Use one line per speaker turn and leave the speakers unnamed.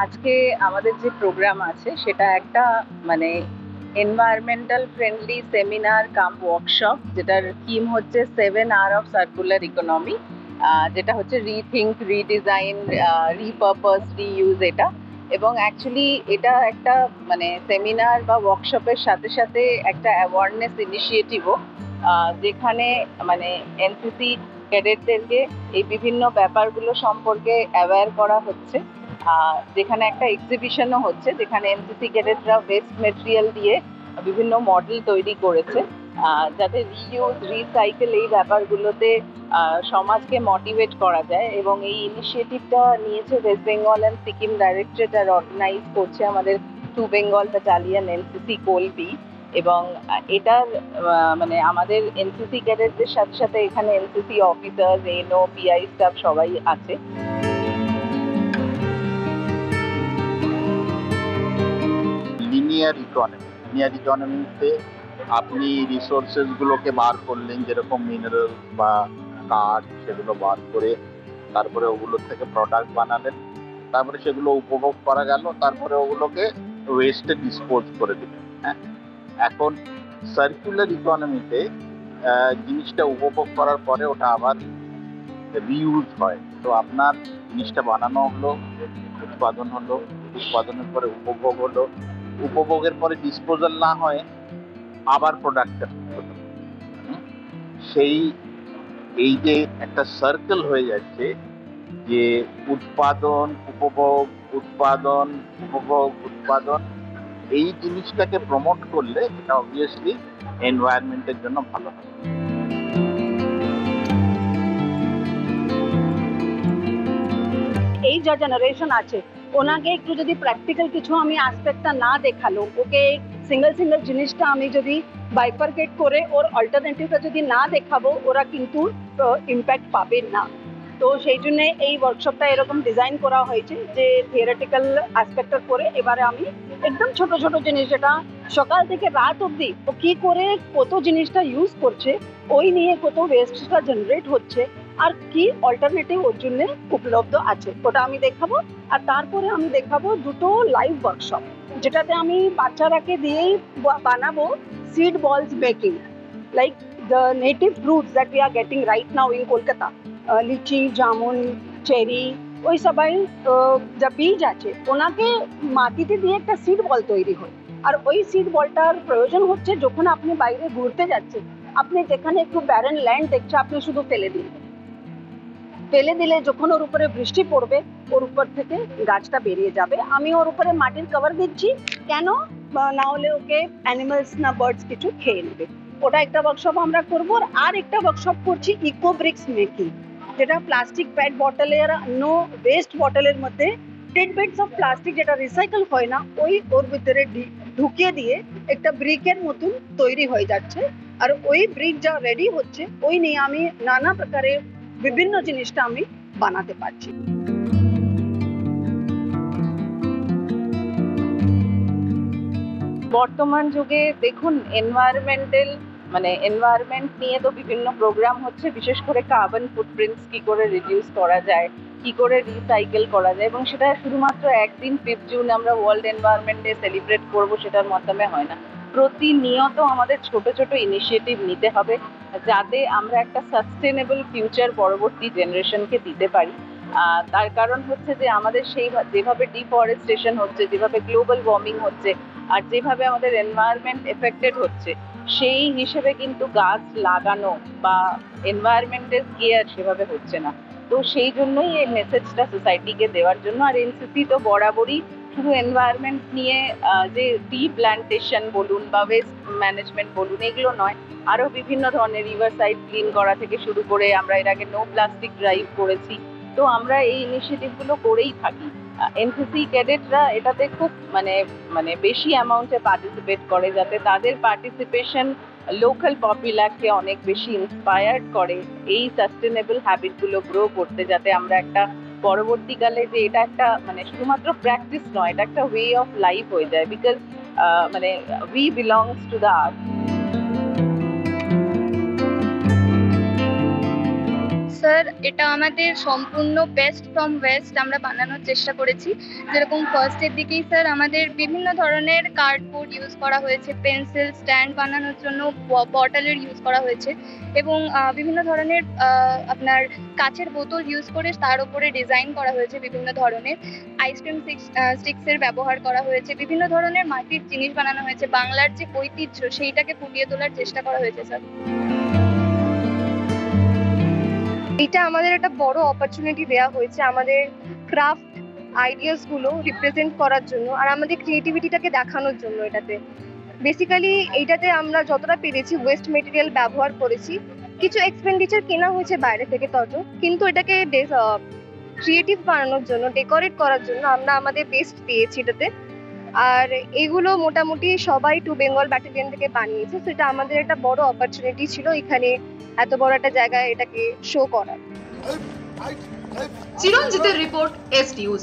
আজকে আমাদের যে প্রোগ্রাম আছে সেটা একটা মানে এনভায়রনমেন্টাল ফ্রেন্ডলি সেমিনার কাম ওয়ার্কশপ, যেটার থিম হচ্ছে 7 hours অফ সার্কুলার ইকোনমি, যেটা হচ্ছে রিথিঙ্ক, রিডিজাইন, রিপারপাস, রিইউজ এটা। এবং অ্যাকচুয়ালি এটা একটা মানে সেমিনার বা ওয়ার্কশপের সাথে সাথে একটা অ্যাওয়ারনেস ইনিশিয়েটিভও, যেখানে মানে এনসিসি ক্যাডেটদেরকে এই বিভিন্ন ব্যাপারগুলো সম্পর্কে অ্যাওয়্যার করা হচ্ছে। যেখানে একটা এক্সিবিশনও হচ্ছে, যেখানে এনসিসি ক্যাডেটরা ওয়েস্ট মেটেরিয়াল দিয়ে বিভিন্ন মডেল তৈরি করেছে, যাতে রিইউজ, রিসাইকেল এই ব্যাপারগুলোতে সমাজকে মোটিভেট করা যায়। এবং এই ইনিশিয়েটিভটা নিয়েছে West Bengal and Sikkim directorate, আর অর্গানাইজ করছে আমাদের টু বেঙ্গল ব্যাটালিয়ন এনসিসি কোলবি। এবং এটার মানে আমাদের এনসিসি ক্যাডেটদের সাথে সাথে এখানে NCC officer, NO, PI staff সবাই আছে।
লিনিয়ার ইকোনমিতে আপনি রিসোর্সেসগুলোকে বার করলেন, যেরকম মিনারেলস বা কাঠ, সেগুলো বার করে তারপরে ওগুলোর থেকে প্রোডাক্ট বানালেন, তারপরে সেগুলো উপভোগ করা গেল, তারপরে ওগুলোকে ওয়েস্টে ডিসপোজ করে দিলেন। হ্যাঁ, এখন সার্কুলার ইকোনমিতে জিনিসটা উপভোগ করার পরে ওটা আবার রিউজ হয়। তো আপনার জিনিসটা বানানো হলো, উৎপাদনের পরে উপভোগ হলো, উপভোগের পরে ডিসপোজাল না হয় আবার প্রোডাকশন হলো। সেই এই যে একটা সার্কেল হয়ে যাচ্ছে, যে উৎপাদন উপভোগ, উৎপাদন উপভোগ, উৎপাদন, এই জিনিসটাকে প্রমোট করলে এটা অবভিয়াসলি এনভায়রনমেন্টের জন্য ভালো হবে।
এই যা জেনারেশন আছে ওনাকে একটু যদি প্র্যাকটিক্যাল কিছু আমি অ্যাসপেক্টটা না দেখালো, ওকে সিঙ্গেল জিনিসটা আমি যদি বাইফারকেট করে ওর অল্টারনেটিভটা যদি না দেখাবো, ওরা কিন্তু ইম্প্যাক্ট পাবে না। তো সেই জন্য এই ওয়ার্কশপটা এরকম ডিজাইন করা হয়েছে যে থিওরিটিক্যাল অ্যাসপেক্টের পরে এবারে আমি একদম ছোট ছোট জিনিস, যেটা সকাল থেকে রাত অবধি ও কি করে কত জিনিসটা ইউজ করছে, ওই নিয়ে কত ওয়েস্টটা জেনারেট হচ্ছে, আর কি অল্টারনেটিভ ওর জন্য উপলব্ধ আছে, ওটা আমি দেখাবো। আর তারপরে আমি দেখাবো দুটো লাইভ ওয়ার্কশপ, যেটাতে আমি বাচ্চারাকে দিয়েই বানাবো seed balls baking, like the native fruits that we are getting right now in Kolkata, lychee, jamun, cherry, ওই সবাই যা বীজ আছে ওনাকে মাটিতে দিয়ে একটা সিড বল তৈরি হয়। আর ওই সিড বলটার প্রয়োজন হচ্ছে যখন আপনি বাইরে ঘুরতে যাচ্ছেন, আপনি যেখানে একটু ব্যারেন ল্যান্ড দেখছে, আপনি শুধু ফেলে দিলে যখন ওর উপরে বৃষ্টি পড়বে, ওর উপর থেকে গাছটা বেরিয়ে যাবে। আমি ওর উপরে মাটির কভার দিচ্ছি কেন, না হলে ওকে অ্যানিমালস না বার্ডস কিছু খেয়ে নেবে। ওটা একটা ওয়ার্কশপ আমরা করবো। আর একটা ওয়ার্কশপ করছি ইকো ব্রিক্স মেকিং, যেটা প্লাস্টিক প্যাট বটলের নো ওয়েস্ট বটলের মধ্যে টিডবিটস অফ প্লাস্টিক যেটা রিসাইকেল হয় না, ওর ভিতরে ঢুকিয়ে দিয়ে একটা ব্রিকের মতন তৈরি হয়ে যাচ্ছে। আর ওই ব্রিক যা রেডি হচ্ছে, ওই নিয়ে আমি নানা প্রকারের বিভিন্ন জিনিসটা আমি বানাতে পারছি।
বর্তমান যুগে দেখুন, এনভায়রনমেন্ট নিয়ে তো বিভিন্ন প্রোগ্রাম হচ্ছে, বিশেষ করে কার্বন ফুটপ্রিন্টস কি করে রিডিউস করা যায়, কি করে রিসাইকেল করা যায়। এবং সেটা শুধুমাত্র একদিন 5 জুন আমরা ওয়ার্ল্ড এনভায়রনমেন্ট ডে সেলিব্রেট করবো সেটার মাধ্যমে হয় না, প্রতিনিয়ত আমাদের ছোট ছোট ইনিশিয়েটিভ নিতে হবে, যাতে আমরা একটা সাস্টেনেবল ফিউচার পরবর্তী জেনারেশনকে দিতে পারি। তার কারণ হচ্ছে যে আমাদের যেভাবে ডিফরেস্টেশন হচ্ছে, যেভাবে গ্লোবাল ওয়ার্মিং হচ্ছে, আর যেভাবে আমাদের এনভায়রনমেন্ট এফেক্টেড হচ্ছে, সেই হিসেবে কিন্তু গাছ লাগানো বা এনভায়রনমেন্টের কেয়ার সেভাবে হচ্ছে না। তো সেই জন্যই এই মেসেজটা সোসাইটিকে দেওয়ার জন্য। আর এনসিসি তো বরাবরই শুধু এনভায়রনমেন্ট নিয়ে যে রিপ্ল্যান্টেশন বলুন বা ওয়েস্ট ম্যানেজমেন্ট বলুন, এগুলো নয়, আরও বিভিন্ন ধরনের রিভার সাইড ক্লিন করা থেকে শুরু করে আমরা এর আগে নো প্লাস্টিক ড্রাইভ করেছি। তো আমরা এই ইনিশিয়েটিভগুলো করেই থাকি। এনসিসি ক্যাডেটরা এটাতে খুব মানে বেশি অ্যামাউন্টে পার্টিসিপেট করে, যাতে তাদের পার্টিসিপেশন লোকাল পপুলারকে অনেক বেশি ইন্সপায়ার্ড করে এই সাস্টেনেবল হ্যাবিটগুলো গ্রো করতে, যাতে আমরা একটা পরবর্তীকালে যে এটা একটা মানে শুধুমাত্র প্র্যাকটিস নয়, এটা একটা ওয়ে অফ লাইফ হয়ে যায়, বিকজ মানে we belongs to the earth.
Sir, sir এটা আমাদের সম্পূর্ণ বেস্ট ফ্রম ওয়েস্ট আমরা বানানোর চেষ্টা করেছি। যেরকম ফার্স্টের দিকেই স্যার আমাদের বিভিন্ন ধরনের কার্ডবোর্ড ইউজ করা হয়েছে, পেন্সিল স্ট্যান্ড বানানোর জন্য বটলের ইউজ করা হয়েছে এবং বিভিন্ন ধরনের আপনার কাচের বোতল ইউজ করে তার উপরে ডিজাইন করা হয়েছে বিভিন্ন ধরনের। আইসক্রিম স্টিক্সের ব্যবহার করা হয়েছে, বিভিন্ন ধরনের মাটির জিনিস বানানো হয়েছে, বাংলার যে ঐতিহ্য সেইটাকে ফুটিয়ে তোলার চেষ্টা করা হয়েছে স্যার। এটা আমাদের একটা বড় অপরচুনিটি দেওয়া হয়েছে আমাদের ক্রাফট আইডিয়াসগুলো রিপ্রেজেন্ট করার জন্য আর আমাদের ক্রিয়েটিভিটিটাকে দেখানোর জন্য। এটাতে বেসিক্যালি এইটাতে আমরা যতটা পেরেছি ওয়েস্ট মেটেরিয়াল ব্যবহার করেছি, কিছু এক্সপেন্ডিচার কেনা হয়েছে বাইরে থেকে তত, কিন্তু এটাকে ক্রিয়েটিভ বানানোর জন্য, ডেকোরেট করার জন্য আমরা আমাদের বেস্ট দিয়েছি এটাতে। আর এগুলো মোটামুটি সবাই টু বেঙ্গল ব্যাটালিয়ন থেকে বানিয়েছে, তো এটা আমাদের একটা বড় অপরচুনিটি ছিল এখানে এত বড় একটা জায়গায় এটাকে শো করার।
চিরঞ্জিতের রিপোর্ট, এস নিউজ।